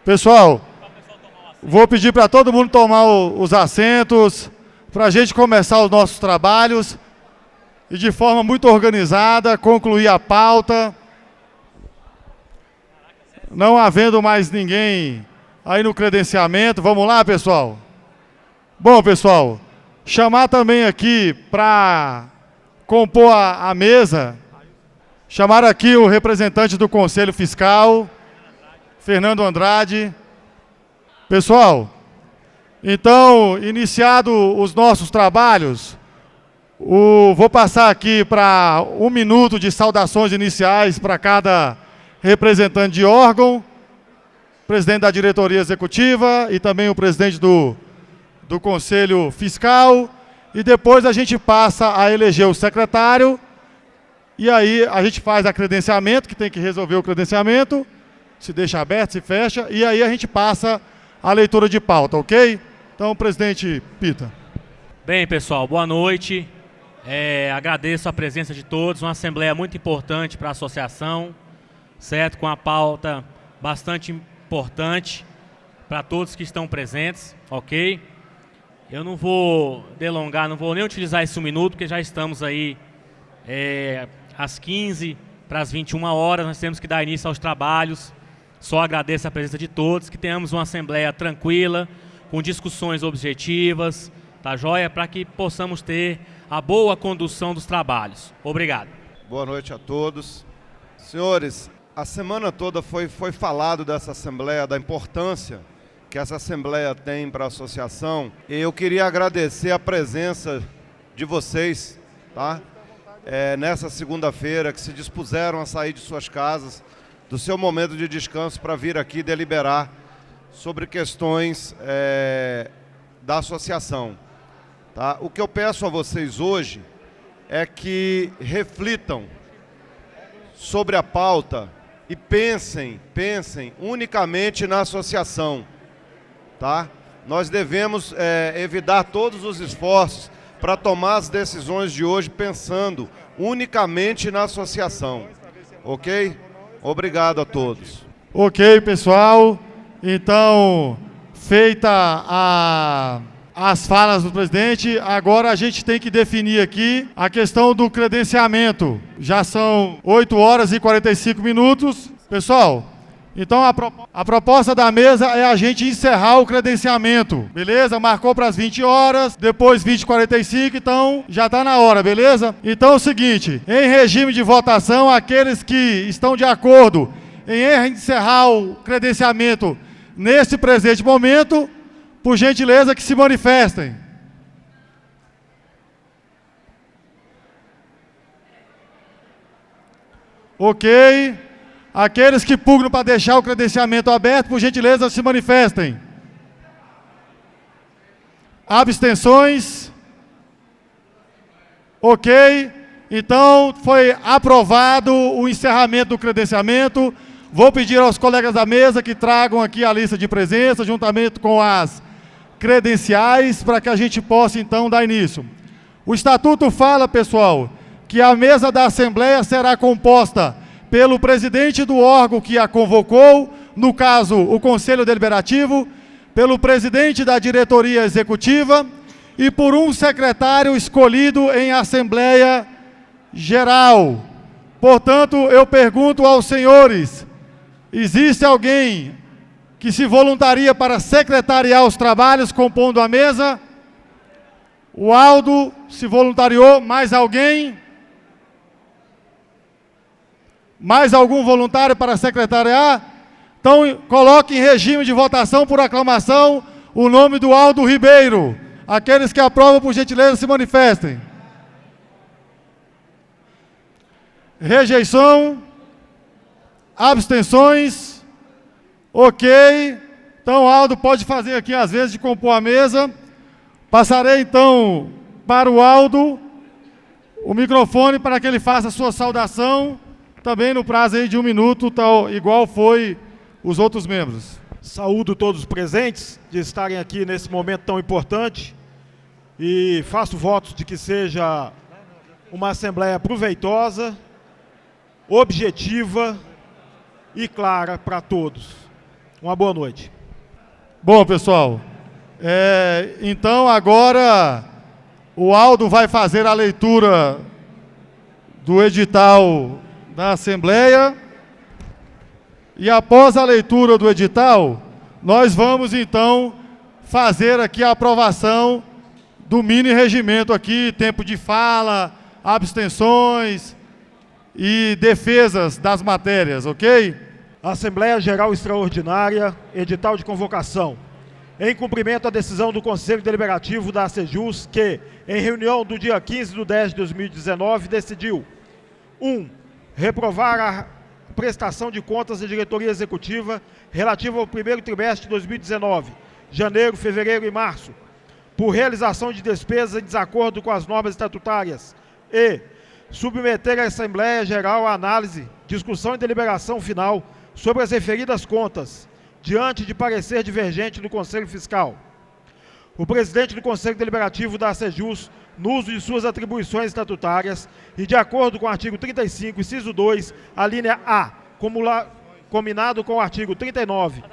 Pessoal, vou pedir para todo mundo tomar os assentos, para a gente começar os nossos trabalhos e de forma muito organizada, concluir a pauta. Não havendo mais ninguém aí no credenciamento, vamos lá, pessoal? Bom, pessoal, chamar também aqui para compor a mesa, chamar aqui o representante do Conselho Fiscal, Fernando Andrade. Pessoal, então, iniciado os nossos trabalhos, vou passar aqui para 1 minuto de saudações iniciais para cada representante de órgão, presidente da diretoria executiva e também o presidente do Conselho Fiscal, e depois a gente passa a eleger o secretário, e aí a gente faz a credenciamento, que tem que resolver o credenciamento, se deixa aberto, se fecha, e aí a gente passa a leitura de pauta, ok? Então, presidente Pita. Bem, pessoal, boa noite. Agradeço a presença de todos, uma assembleia muito importante para a associação, certo? Com a pauta bastante importante para todos que estão presentes, ok? Eu não vou delongar, não vou nem utilizar esse 1 minuto, porque já estamos aí às 15 para as 21 horas, nós temos que dar início aos trabalhos. Só agradeço a presença de todos, que tenhamos uma assembleia tranquila, com discussões objetivas, tá joia? Para que possamos ter a boa condução dos trabalhos. Obrigado. Boa noite a todos. Senhores, a semana toda foi falado dessa assembleia, da importância que essa assembleia tem para a associação. E eu queria agradecer a presença de vocês, tá? Nessa segunda-feira, que se dispuseram a sair de suas casas, do seu momento de descanso, para vir aqui deliberar sobre questões da associação. Tá? O que eu peço a vocês hoje é que reflitam sobre a pauta e pensem unicamente na associação. Tá? Nós devemos evitar todos os esforços para tomar as decisões de hoje pensando unicamente na associação. Ok? Obrigado a todos. Ok, pessoal. Então, feita as falas do presidente, agora a gente tem que definir aqui a questão do credenciamento. Já são 8 horas e 45 minutos. Pessoal, então a proposta da mesa é a gente encerrar o credenciamento, beleza? Marcou para as 20 horas, depois 20h45, então já está na hora, beleza? Então é o seguinte, em regime de votação, aqueles que estão de acordo em encerrar o credenciamento nesse presente momento, por gentileza que se manifestem. Ok. Aqueles que pugnam para deixar o credenciamento aberto, por gentileza, se manifestem. Abstenções? Ok. Então, foi aprovado o encerramento do credenciamento. Vou pedir aos colegas da mesa que tragam aqui a lista de presença, juntamente com as credenciais, para que a gente possa, então, dar início. O Estatuto fala, pessoal, que a mesa da Assembleia será composta pelo presidente do órgão que a convocou, no caso, o Conselho Deliberativo, pelo presidente da diretoria executiva e por um secretário escolhido em Assembleia Geral. Portanto, eu pergunto aos senhores, existe alguém que se voluntaria para secretariar os trabalhos compondo a mesa? O Aldo se voluntariou, mais alguém? Mais algum voluntário para secretariar? Então, coloque em regime de votação por aclamação o nome do Aldo Ribeiro. Aqueles que aprovam, por gentileza, se manifestem. Rejeição? Abstenções? Ok. Então, Aldo pode fazer aqui, às vezes, de compor a mesa. Passarei, então, para o Aldo o microfone para que ele faça a sua saudação, também no prazo aí de 1 minuto, tal, igual foi os outros membros. Saúdo todos os presentes de estarem aqui nesse momento tão importante e faço votos de que seja uma assembleia proveitosa, objetiva e clara para todos. Uma boa noite. Bom, pessoal, então agora o Aldo vai fazer a leitura do edital da Assembleia e após a leitura do edital, nós vamos então fazer aqui a aprovação do mini regimento aqui, tempo de fala, abstenções e defesas das matérias, ok? Assembleia Geral Extraordinária, edital de convocação. Em cumprimento à decisão do Conselho Deliberativo da ACEJUS, que, em reunião do dia 15/10/2019, decidiu 1. Reprovar a prestação de contas da diretoria executiva relativa ao primeiro trimestre de 2019, janeiro, fevereiro e março, por realização de despesas em desacordo com as normas estatutárias e submeter à Assembleia Geral a análise, discussão e deliberação final sobre as referidas contas, diante de parecer divergente do Conselho Fiscal. O presidente do Conselho Deliberativo da ACEJUS, no uso de suas atribuições estatutárias e de acordo com o artigo 35, inciso 2, a linha A, combinado com o artigo 39,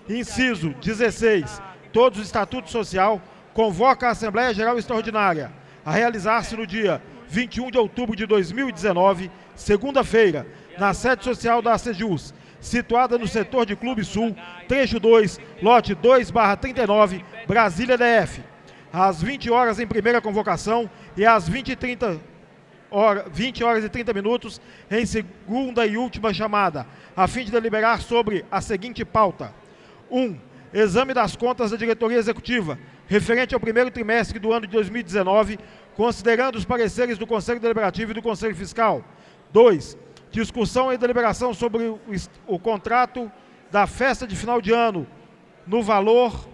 inciso 16, todos os estatutos social, convoca a Assembleia Geral Extraordinária a realizar-se no dia 21 de outubro de 2019, segunda-feira, na sede social da ACEJUS, situada no setor de Clube Sul, trecho 2, lote 2/39, Brasília DF, às 20 horas em primeira convocação e às 20 horas e 30 minutos em segunda e última chamada, a fim de deliberar sobre a seguinte pauta. 1. Exame das contas da diretoria executiva, referente ao primeiro trimestre do ano de 2019, considerando os pareceres do Conselho Deliberativo e do Conselho Fiscal. 2. Discussão e deliberação sobre o contrato da festa de final de ano, no valor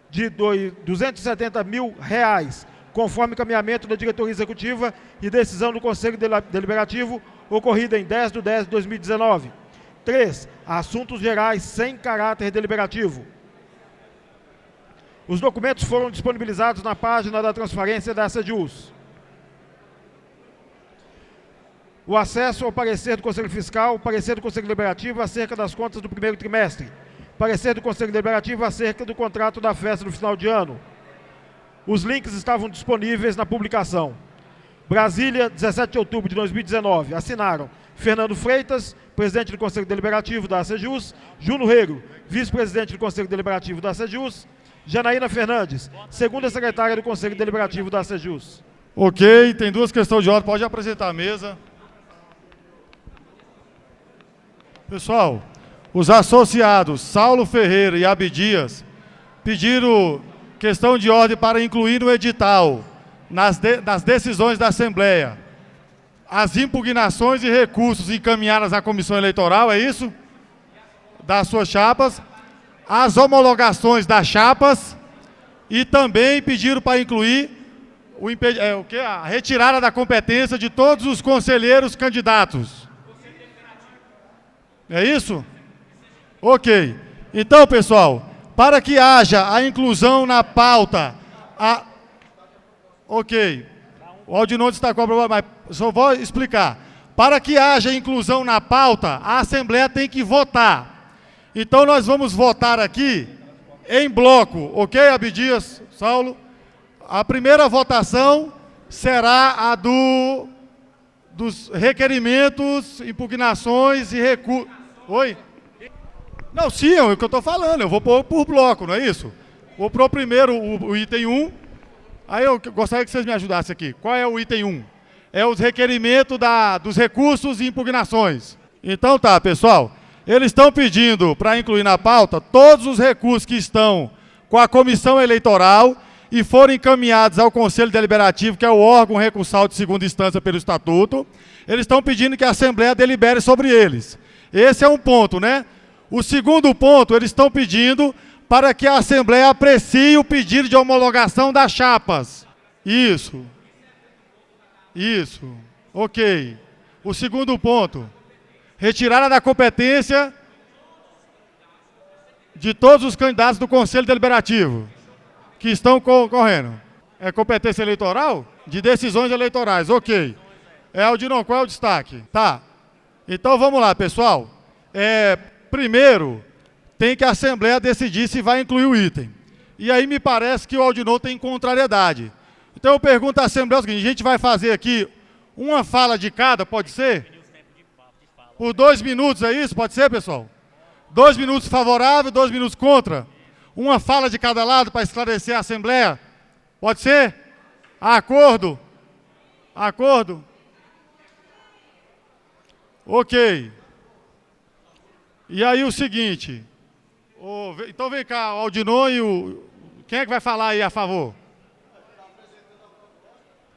de R$270 mil, conforme caminhamento da diretoria executiva e decisão do Conselho Deliberativo, ocorrida em 10/10/2019. 3. Assuntos gerais sem caráter deliberativo. Os documentos foram disponibilizados na página da transparência da ACEJUS. O acesso ao parecer do Conselho Fiscal, o parecer do Conselho Deliberativo acerca das contas do primeiro trimestre, parecer do Conselho Deliberativo acerca do contrato da festa do final de ano. Os links estavam disponíveis na publicação. Brasília, 17 de outubro de 2019. Assinaram Fernando Freitas, presidente do Conselho Deliberativo da ACEJUS, Júnior Rego, vice-presidente do Conselho Deliberativo da ACEJUS, Janaína Fernandes, segunda secretária do Conselho Deliberativo da ACEJUS. Ok, tem duas questões de ordem, pode apresentar a mesa. Pessoal, os associados Saulo Ferreira e Abdias pediram questão de ordem para incluir no edital, nas decisões da Assembleia, as impugnações e recursos encaminhados à Comissão Eleitoral, é isso? Das suas chapas, as homologações das chapas e também pediram para incluir a retirada da competência de todos os conselheiros candidatos. É isso? Ok. Então, pessoal, para que haja a inclusão na pauta, ok. O Aldo não destacou a problema, mas só vou explicar. Para que haja inclusão na pauta, a Assembleia tem que votar. Então, nós vamos votar aqui em bloco, ok, Abdias, Saulo? A primeira votação será a dos requerimentos, impugnações e recursos. Oi? Não, sim, é o que eu estou falando, eu vou pôr por bloco, não é isso? Vou pôr primeiro o item 1, aí eu gostaria que vocês me ajudassem aqui. Qual é o item 1? É os requerimentos dos recursos e impugnações. Então tá, pessoal, eles estão pedindo para incluir na pauta todos os recursos que estão com a Comissão Eleitoral e foram encaminhados ao Conselho Deliberativo, que é o órgão recursal de segunda instância pelo Estatuto. Eles estão pedindo que a Assembleia delibere sobre eles. Esse é um ponto, né? O segundo ponto, eles estão pedindo para que a Assembleia aprecie o pedido de homologação das chapas. Isso. Isso. Ok. O segundo ponto, retirada da competência de todos os candidatos do Conselho Deliberativo que estão concorrendo. É competência eleitoral? De decisões eleitorais, ok. Aldinão, qual é o destaque? Tá. Então vamos lá, pessoal. Primeiro, tem que a Assembleia decidir se vai incluir o item. E aí me parece que o Aldinô tem contrariedade. Então eu pergunto à Assembleia o seguinte, a gente vai fazer aqui uma fala de cada, pode ser? Por 2 minutos, é isso? Pode ser, pessoal? 2 minutos favorável, 2 minutos contra. Uma fala de cada lado para esclarecer a Assembleia. Pode ser? Acordo? Acordo? Ok. E aí o seguinte, então vem cá, o Aldinô e o... Quem é que vai falar aí a favor?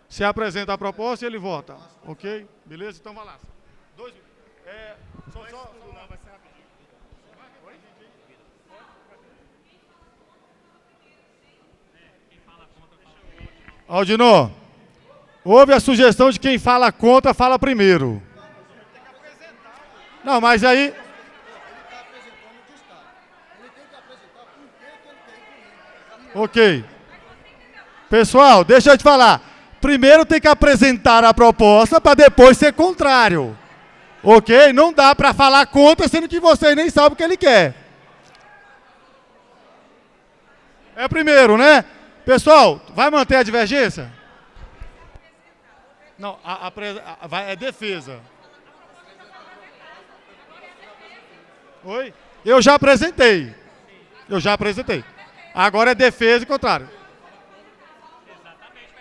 Se apresenta a proposta e ele vota. Ok? Beleza? Então vai lá. 2 minutos. Não, vai ser rapidinho. Aldinô, houve a sugestão de quem fala contra, fala primeiro. Não, mas aí... Ok. Pessoal, deixa eu te falar. Primeiro tem que apresentar a proposta para depois ser contrário. Ok? Não dá para falar contra, sendo que vocês nem sabem o que ele quer. É primeiro, né? Pessoal, vai manter a divergência? Não, é defesa. Oi? Eu já apresentei. Agora é defesa e contrário.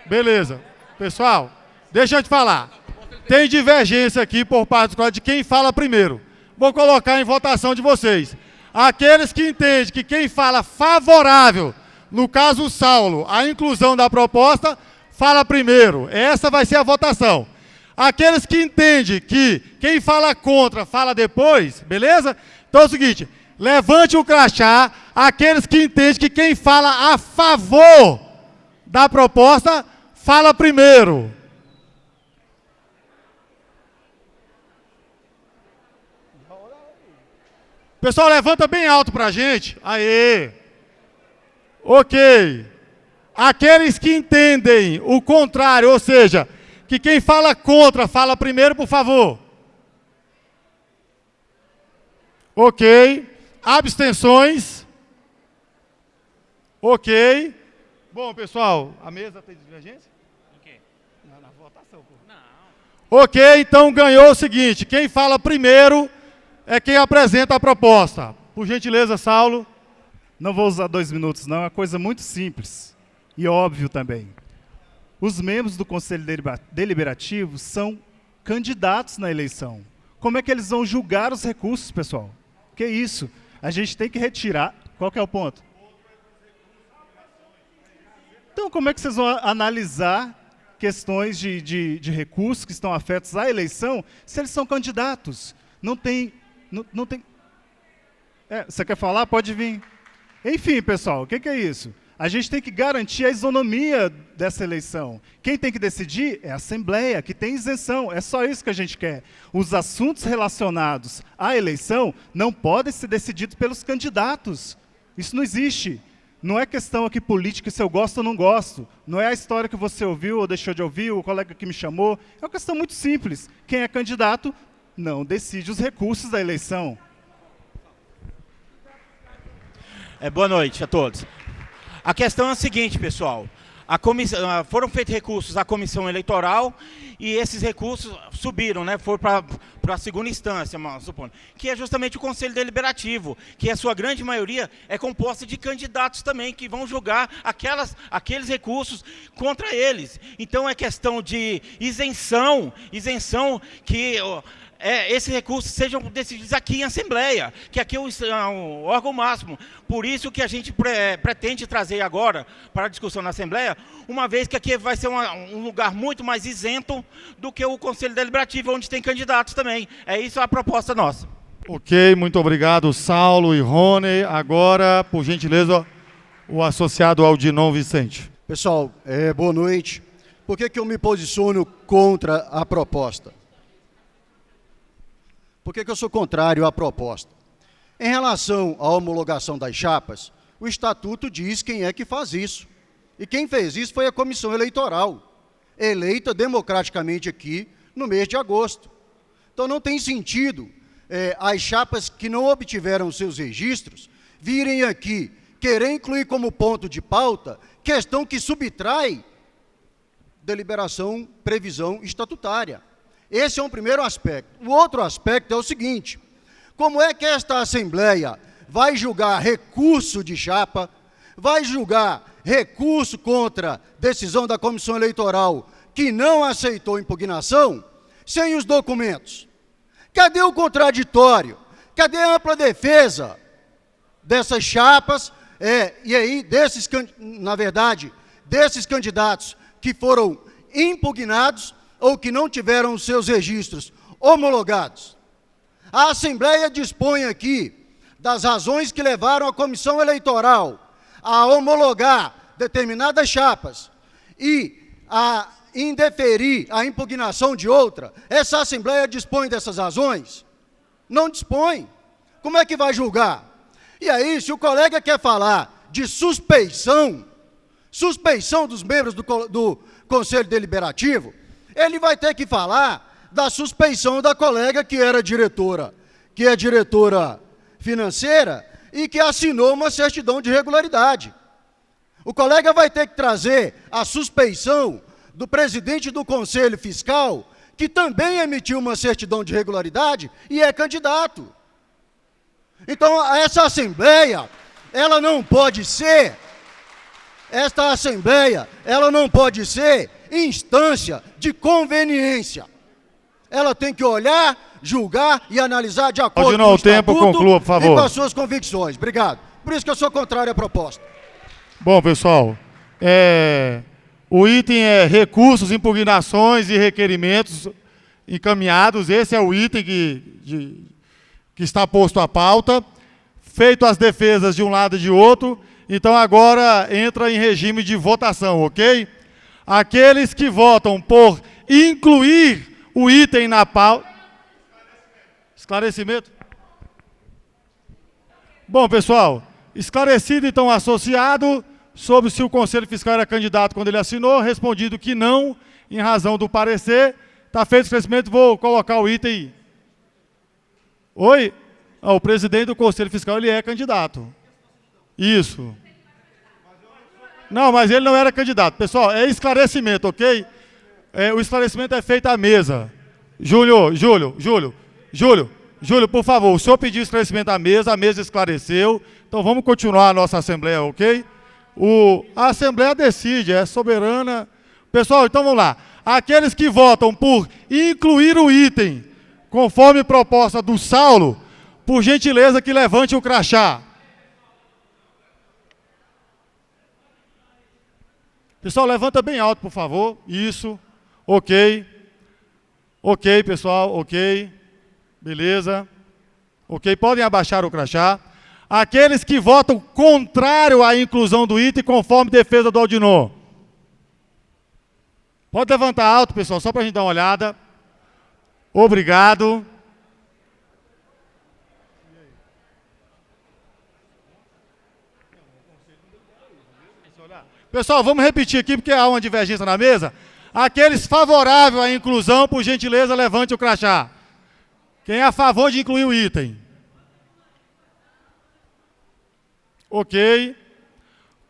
Beleza. Pessoal, deixa eu te falar. Tem divergência aqui por parte de quem fala primeiro. Vou colocar em votação de vocês. Aqueles que entendem que quem fala favorável, no caso o Saulo, a inclusão da proposta, fala primeiro. Essa vai ser a votação. Aqueles que entendem que quem fala contra, fala depois, beleza? Então é o seguinte, levante o crachá, aqueles que entendem que quem fala a favor da proposta, fala primeiro. Pessoal, levanta bem alto pra gente. Aê! Ok. Aqueles que entendem o contrário, ou seja, que quem fala contra, fala primeiro, por favor. Ok. Abstenções? Ok. Bom, pessoal, a mesa tem divergência? O quê? Na votação, pô. Não. Ok, então ganhou o seguinte, quem fala primeiro é quem apresenta a proposta. Por gentileza, Saulo. Não vou usar 2 minutos, não. É uma coisa muito simples e óbvio também. Os membros do Conselho Deliberativo são candidatos na eleição. Como é que eles vão julgar os recursos, pessoal? Que isso? A gente tem que retirar... Qual que é o ponto? Então, como é que vocês vão analisar questões de recursos que estão afetos à eleição se eles são candidatos? Não tem... Não tem... você quer falar? Pode vir. Enfim, pessoal, o que é isso? A gente tem que garantir a isonomia dessa eleição. Quem tem que decidir é a Assembleia, que tem isenção. É só isso que a gente quer. Os assuntos relacionados à eleição não podem ser decididos pelos candidatos. Isso não existe. Não é questão aqui política se eu gosto ou não gosto. Não é a história que você ouviu ou deixou de ouvir, o colega que me chamou. É uma questão muito simples. Quem é candidato não decide os recursos da eleição. Boa noite a todos. A questão é a seguinte, pessoal. Foram feitos recursos à comissão eleitoral e esses recursos subiram, né? Foram para a segunda instância, supondo, que é justamente o Conselho Deliberativo, que a sua grande maioria é composta de candidatos também, que vão julgar aqueles recursos contra eles. Então é questão de isenção que... esses recursos sejam decididos aqui em Assembleia, que aqui é o órgão máximo. Por isso que a gente pretende trazer agora para a discussão na Assembleia, uma vez que aqui vai ser um lugar muito mais isento do que o Conselho Deliberativo, onde tem candidatos também. É isso a proposta nossa. Ok, muito obrigado, Saulo e Rony. Agora, por gentileza, o associado Aldinô Vicente. Pessoal, boa noite. Por que eu me posiciono contra a proposta? Por que eu sou contrário à proposta? Em relação à homologação das chapas, o Estatuto diz quem é que faz isso. E quem fez isso foi a Comissão Eleitoral, eleita democraticamente aqui no mês de agosto. Então não tem sentido as chapas que não obtiveram seus registros virem aqui querer incluir como ponto de pauta questão que subtrai deliberação, previsão estatutária. Esse é um primeiro aspecto. O outro aspecto é o seguinte: como é que esta Assembleia vai julgar recurso de chapa, vai julgar recurso contra decisão da Comissão Eleitoral que não aceitou impugnação, sem os documentos? Cadê o contraditório? Cadê a ampla defesa dessas chapas, e aí, na verdade, desses candidatos que foram impugnados ou que não tiveram os seus registros homologados? A Assembleia dispõe aqui das razões que levaram a Comissão Eleitoral a homologar determinadas chapas e a indeferir a impugnação de outra. Essa Assembleia dispõe dessas razões? Não dispõe. Como é que vai julgar? E aí, se o colega quer falar de suspeição dos membros do Conselho Deliberativo, ele vai ter que falar da suspeição da colega que é diretora financeira e que assinou uma certidão de regularidade. O colega vai ter que trazer a suspeição do presidente do Conselho Fiscal, que também emitiu uma certidão de regularidade e é candidato. Então, essa Assembleia, ela não pode ser instância de conveniência. Ela tem que olhar, julgar e analisar de acordo com o estatuto conclua, por favor, e com as suas convicções. Obrigado. Por isso que eu sou contrário à proposta. Bom, pessoal, o item é recursos, impugnações e requerimentos encaminhados. Esse é o item que está posto à pauta, feito as defesas de um lado e de outro. Então agora entra em regime de votação, ok? Aqueles que votam por incluir o item na pauta... Esclarecimento? Bom, pessoal, esclarecido então o associado sobre se o Conselho Fiscal era candidato quando ele assinou, respondido que não, em razão do parecer. Está feito o esclarecimento, vou colocar o item. Oi? O presidente do Conselho Fiscal, ele é candidato. Isso. Não, mas ele não era candidato. Pessoal, é esclarecimento, ok? O esclarecimento é feito à mesa. Júlio, por favor, o senhor pediu esclarecimento à mesa, a mesa esclareceu. Então vamos continuar a nossa Assembleia, ok? A Assembleia decide, é soberana. Pessoal, então vamos lá. Aqueles que votam por incluir o item, conforme proposta do Saulo, por gentileza que levante o crachá. Pessoal, levanta bem alto, por favor. Isso. Ok. Ok, pessoal. Ok. Beleza. Ok, podem abaixar o crachá. Aqueles que votam contrário à inclusão do item, conforme defesa do Aldinor. Pode levantar alto, pessoal, só para a gente dar uma olhada. Obrigado. Pessoal, vamos repetir aqui, porque há uma divergência na mesa. Aqueles favoráveis à inclusão, por gentileza, levante o crachá. Quem é a favor de incluir o item? Ok.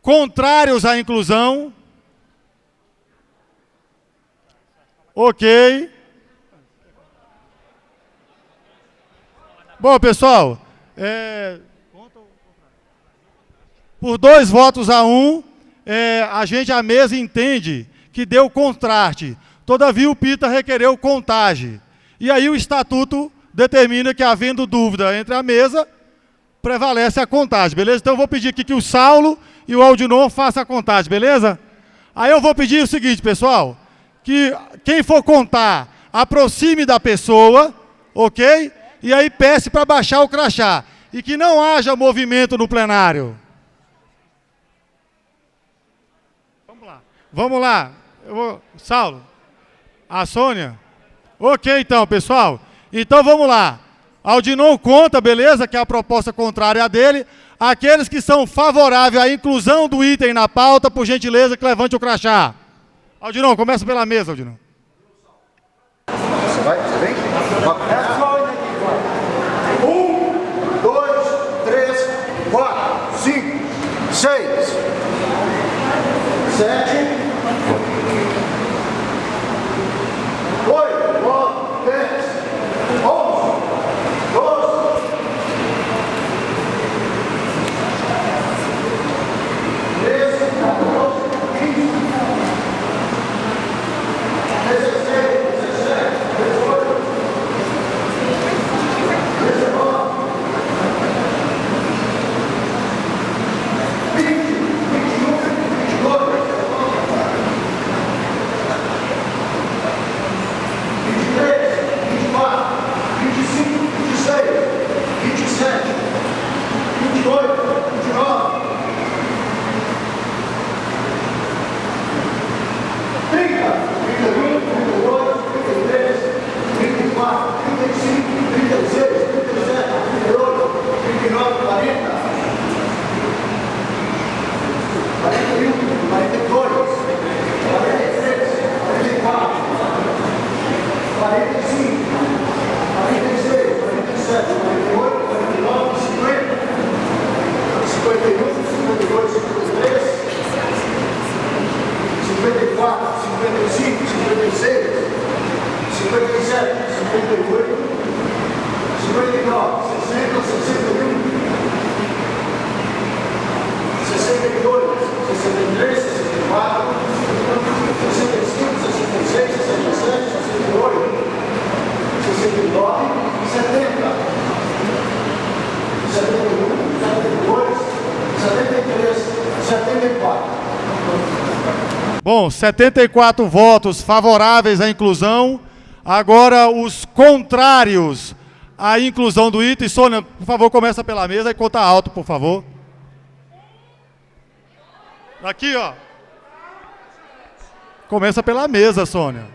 Contrários à inclusão? Ok. Bom, pessoal, por 2 votos a 1, a mesa entende que deu contraste. Todavia, o PITA requereu contagem. E aí o estatuto determina que, havendo dúvida entre a mesa, prevalece a contagem, beleza? Então eu vou pedir aqui que o Saulo e o Aldinor façam a contagem, beleza? Aí eu vou pedir o seguinte, pessoal, que quem for contar, aproxime da pessoa, ok? E aí peça para baixar o crachá. E que não haja movimento no plenário. Vamos lá. Saulo. A Sônia. Ok, então, pessoal. Então vamos lá. Aldinor conta, beleza? Que é a proposta contrária à dele. Aqueles que são favoráveis à inclusão do item na pauta, por gentileza, que levante o crachá. Aldinor, começa pela mesa, Aldinor. 4, 5, 6, 7, 8, 9, 10, 11, 12, 13, 14, 15, 16, 17, 18, 19, 20, 21, 22, 23, 24, 25, 26, 27, 28, 29, 30, 31, 32, 33, 34, 35, 36, 37, 38, 39, 40, 41, 42, 43, 44, 45, 46, 47, 48, 49, 50, 51, 52, 53, 54, 55, 56, 57, 58, 59, 60, 61, 62, 63, 64, 65, 66, 67, 68, 69, 70, 71, 72, 73, 74. Bom, 74 votos favoráveis à inclusão. Agora, os contrários à inclusão do item. Sônia, por favor, começa pela mesa e conta alto, por favor. Aqui, ó. Começa pela mesa, Sônia.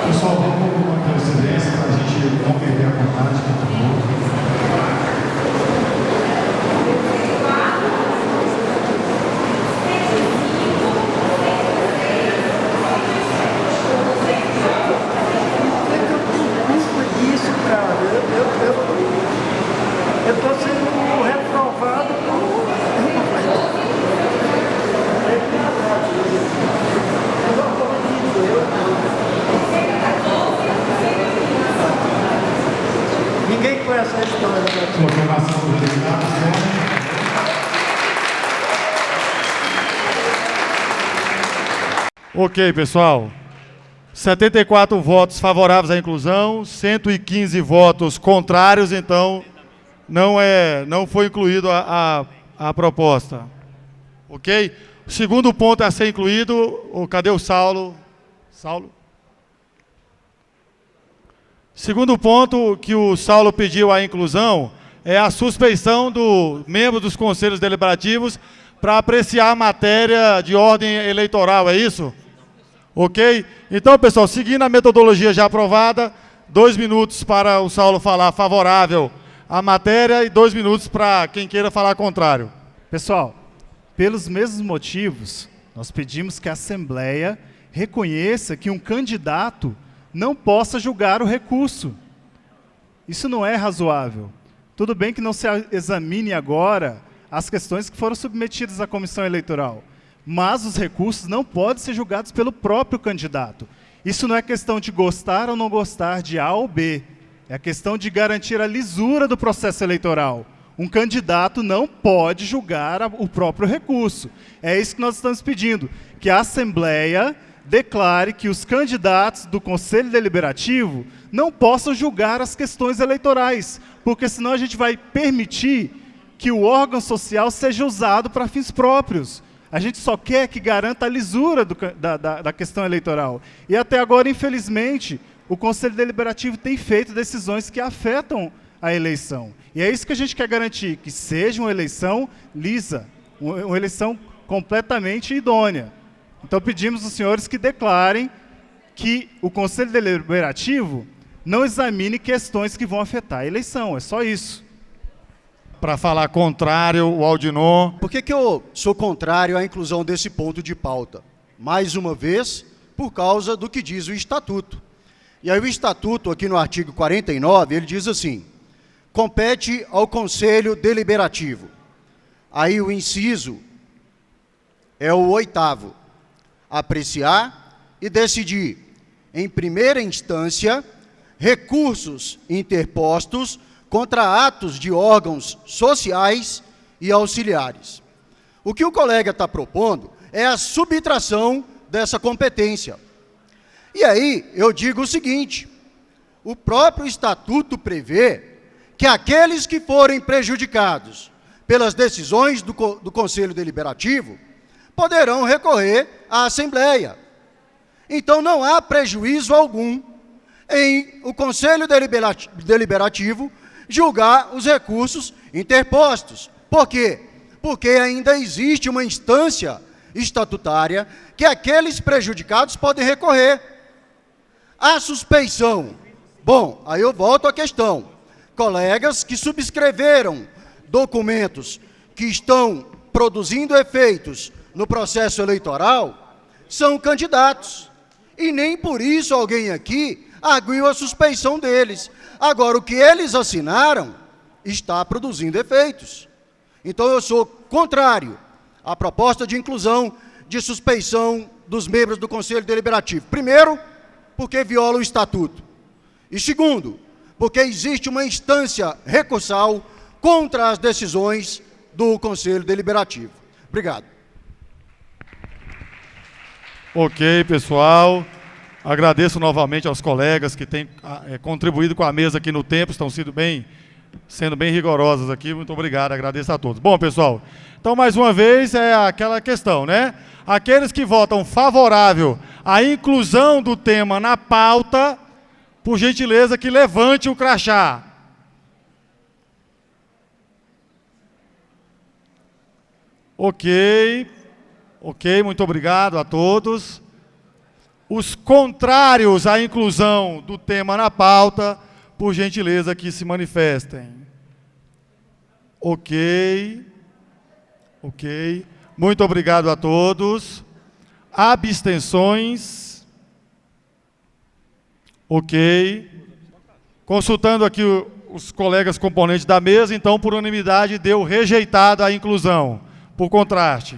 Pessoal, vamos com antecedência para a gente não perder a Eu estou sendo reprovado por... Ninguém conhece a história. Ok, pessoal. 74 votos favoráveis à inclusão, 115 votos contrários, então não foi incluído a proposta. Ok? O segundo ponto a ser incluído, cadê o Saulo? Saulo? Segundo ponto que o Saulo pediu a inclusão é a suspeição do membro dos conselhos deliberativos para apreciar a matéria de ordem eleitoral, é isso? Ok? Então, pessoal, seguindo a metodologia já aprovada, 2 minutos para o Saulo falar favorável à matéria e 2 minutos para quem queira falar contrário. Pessoal, pelos mesmos motivos, nós pedimos que a Assembleia reconheça que um candidato não possa julgar o recurso. Isso não é razoável. Tudo bem que não se examine agora as questões que foram submetidas à comissão eleitoral, mas os recursos não podem ser julgados pelo próprio candidato. Isso não é questão de gostar ou não gostar de A ou B, é a questão de garantir a lisura do processo eleitoral. Um candidato não pode julgar o próprio recurso. É isso que nós estamos pedindo, que a Assembleia declare que os candidatos do Conselho Deliberativo não possam julgar as questões eleitorais, porque senão a gente vai permitir que o órgão social seja usado para fins próprios. A gente só quer que garanta a lisura da questão eleitoral. E até agora, infelizmente, o Conselho Deliberativo tem feito decisões que afetam a eleição. E é isso que a gente quer garantir, que seja uma eleição lisa, uma eleição completamente idônea. Então pedimos aos senhores que declarem que o Conselho Deliberativo não examine questões que vão afetar a eleição, é só isso. Para falar contrário, o Aldinor. Por que eu sou contrário à inclusão desse ponto de pauta? Mais uma vez, por causa do que diz o Estatuto. E aí o Estatuto, aqui no artigo 49, ele diz assim: compete ao Conselho Deliberativo. Aí o inciso é o 8º. Apreciar e decidir, em primeira instância, recursos interpostos contra atos de órgãos sociais e auxiliares. O que o colega está propondo é a subtração dessa competência. E aí eu digo o seguinte: o próprio Estatuto prevê que aqueles que forem prejudicados pelas decisões do Conselho Deliberativo poderão recorrer à Assembleia. Então não há prejuízo algum em o Conselho Deliberativo julgar os recursos interpostos. Por quê? Porque ainda existe uma instância estatutária que aqueles prejudicados podem recorrer. A suspeição. Bom, aí eu volto à questão. Colegas que subscreveram documentos que estão produzindo efeitos no processo eleitoral são candidatos. E nem por isso alguém aqui arguiu a suspeição deles. Agora, o que eles assinaram está produzindo efeitos. Então, eu sou contrário à proposta de inclusão de suspeição dos membros do Conselho Deliberativo. Primeiro, porque viola o Estatuto. E segundo, porque existe uma instância recursal contra as decisões do Conselho Deliberativo. Obrigado. Ok, pessoal. Agradeço novamente aos colegas que têm contribuído com a mesa aqui no tempo, estão sendo bem rigorosos aqui. Muito obrigado, agradeço a todos. Bom, pessoal, então mais uma vez é aquela questão, né? Aqueles que votam favorável à inclusão do tema na pauta, por gentileza que levante o crachá. Ok, muito obrigado a todos. Os contrários à inclusão do tema na pauta, por gentileza, que se manifestem. Ok. Muito obrigado a todos. Abstenções. Ok. Consultando aqui os colegas componentes da mesa, então, por unanimidade, deu rejeitada a inclusão, por contraste.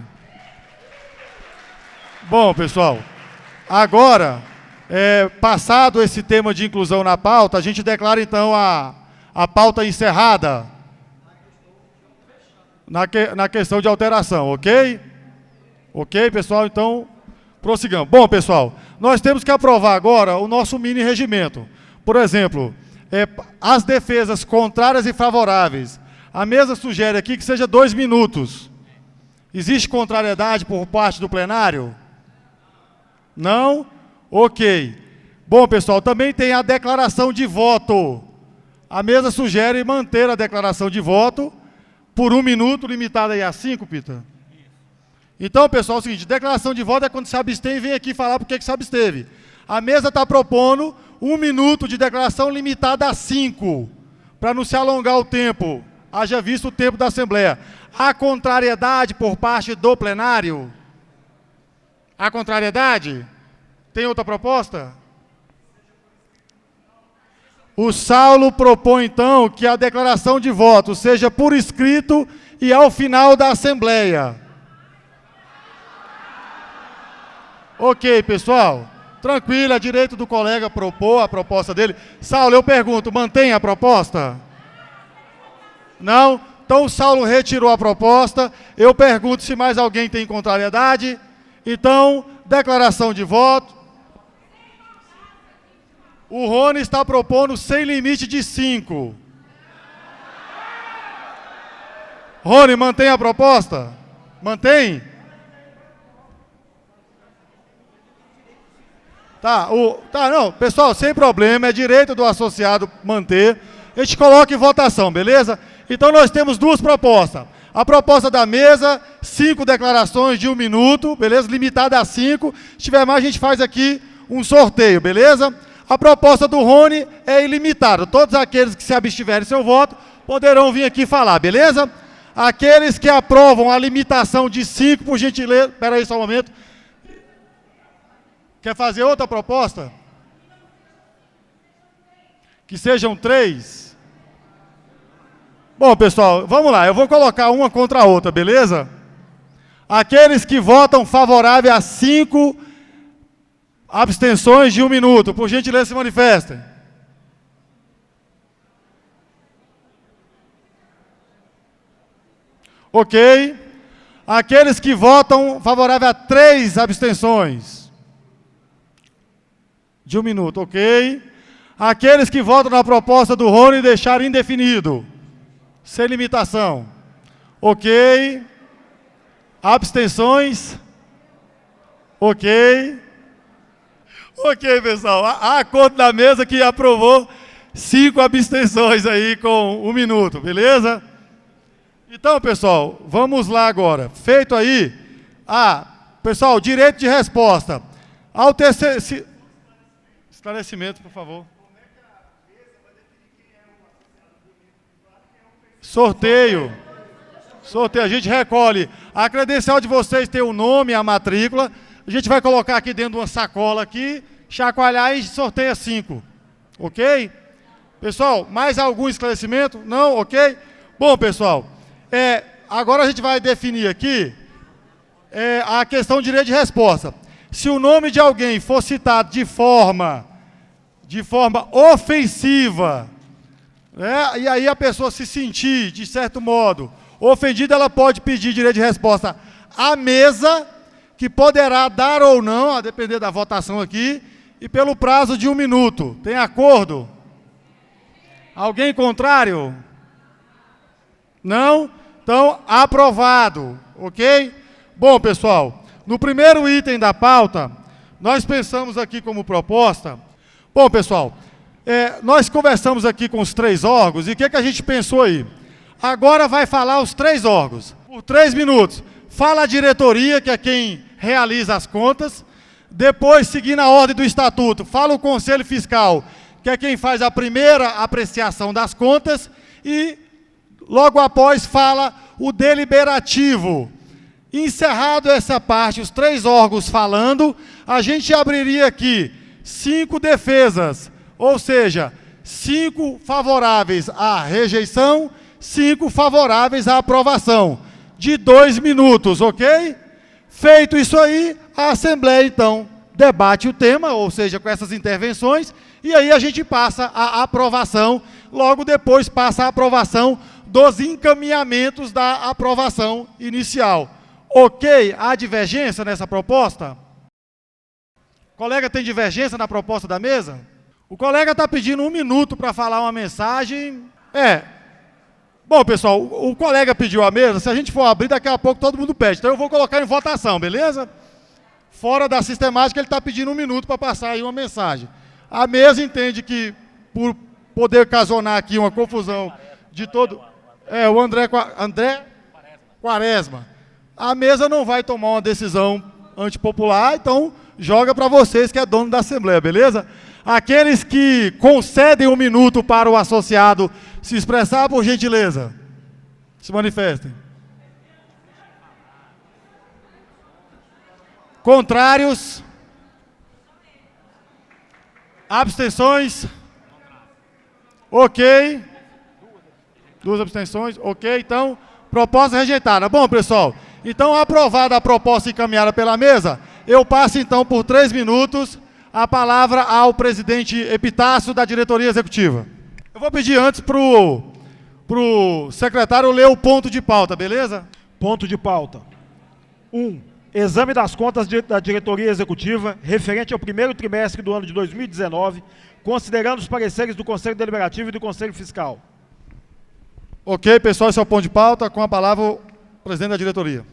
Bom, pessoal, agora, passado esse tema de inclusão na pauta, a gente declara, então, a pauta encerrada na questão de alteração, ok? Ok, pessoal? Então, prossigamos. Bom, pessoal, nós temos que aprovar agora o nosso mini-regimento. Por exemplo, as defesas contrárias e favoráveis. A mesa sugere aqui que seja 2 minutos. Existe contrariedade por parte do plenário? Não? Ok. Bom, pessoal, também tem a declaração de voto. A mesa sugere manter a declaração de voto por 1 minuto, limitada aí a 5, Pita. Então, pessoal, é o seguinte, declaração de voto é quando se abstém e vem aqui falar por que se absteve. A mesa está propondo 1 minuto de declaração limitada a 5, para não se alongar o tempo, haja visto o tempo da Assembleia. Há contrariedade por parte do plenário? Há contrariedade? Tem outra proposta? O Saulo propõe, então, que a declaração de voto seja por escrito e ao final da Assembleia. Ok, pessoal. Tranquilo, é direito do colega propor a proposta dele. Saulo, eu pergunto, mantém a proposta? Não? Então o Saulo retirou a proposta. Eu pergunto se mais alguém tem contrariedade. Então, declaração de voto. O Rony está propondo sem limite de 5. Rony, mantém a proposta? Mantém? Não, pessoal, sem problema, é direito do associado manter. A gente coloca em votação, beleza? Então nós temos 2 propostas. A proposta da mesa, 5 declarações de 1 minuto, beleza? Limitada a 5. Se tiver mais, a gente faz aqui um sorteio, beleza? A proposta do Rony é ilimitada. Todos aqueles que se abstiverem seu voto poderão vir aqui falar, beleza? Aqueles que aprovam a limitação de 5, por gentileza... Espera aí só um momento. Quer fazer outra proposta? Que sejam 3? Bom, pessoal, vamos lá. Eu vou colocar uma contra a outra, beleza? Aqueles que votam favorável a 5 abstenções de 1 minuto, por gentileza, se manifestem. Ok. Aqueles que votam favorável a 3 abstenções de 1 minuto, ok. Aqueles que votam na proposta do Rony deixar indefinido, sem limitação, ok. Abstenções, ok. Ok, pessoal, há acordo da mesa que aprovou 5 abstenções aí com 1 minuto, beleza? Então, pessoal, vamos lá agora. Feito aí, pessoal, direito de resposta. Ao terceiro... Esclarecimento, por favor. Sorteio. Sorteio, a gente recolhe. A credencial de vocês tem o nome, a matrícula. A gente vai colocar aqui dentro de uma sacola aqui, chacoalhar e sorteia 5. Ok? Pessoal, mais algum esclarecimento? Não? Ok? Bom, pessoal, agora a gente vai definir aqui a questão de direito de resposta. Se o nome de alguém for citado de forma ofensiva, né, e aí a pessoa se sentir, de certo modo, ofendida, ela pode pedir direito de resposta à mesa, que poderá dar ou não, a depender da votação aqui, e pelo prazo de 1 minuto. Tem acordo? Alguém contrário? Não? Então, aprovado, ok? Bom, pessoal, no primeiro item da pauta, nós pensamos aqui como proposta... Bom, pessoal, nós conversamos aqui com os 3 órgãos, e o que a gente pensou aí? Agora vai falar os 3 órgãos, por 3 minutos. Fala a diretoria, que é quem realiza as contas. Depois, seguindo a ordem do estatuto, fala o Conselho Fiscal, que é quem faz a primeira apreciação das contas. E, logo após, fala o deliberativo. Encerrado essa parte, os 3 órgãos falando, a gente abriria aqui 5 defesas, ou seja, 5 favoráveis à rejeição, 5 favoráveis à aprovação, de 2 minutos, ok? Feito isso aí, a Assembleia, então, debate o tema, ou seja, com essas intervenções, e aí a gente passa a aprovação, logo depois passa a aprovação dos encaminhamentos da aprovação inicial. Ok? Há divergência nessa proposta? O colega tem divergência na proposta da mesa? O colega está pedindo 1 minuto para falar uma mensagem. Bom, pessoal, o colega pediu a mesa, se a gente for abrir, daqui a pouco todo mundo pede. Então eu vou colocar em votação, beleza? Fora da sistemática, ele está pedindo 1 minuto para passar aí uma mensagem. A mesa entende que, por poder ocasionar aqui uma confusão de todo... o André Quaresma. A mesa não vai tomar uma decisão antipopular, então joga para vocês que é dono da Assembleia, beleza? Aqueles que concedem 1 minuto para o associado se expressar, por gentileza, se manifestem. Contrários? Abstenções? Ok. 2 abstenções, ok. Então, proposta rejeitada. Bom, pessoal, então aprovada a proposta encaminhada pela mesa, eu passo então por 3 minutos a palavra ao presidente Epitácio da diretoria executiva. Eu vou pedir antes para o secretário ler o ponto de pauta, beleza? Ponto de pauta. 1. Exame das contas da diretoria executiva referente ao 1º trimestre do ano de 2019, considerando os pareceres do Conselho Deliberativo e do Conselho Fiscal. Ok, pessoal, esse é o ponto de pauta. Com a palavra, o presidente da diretoria.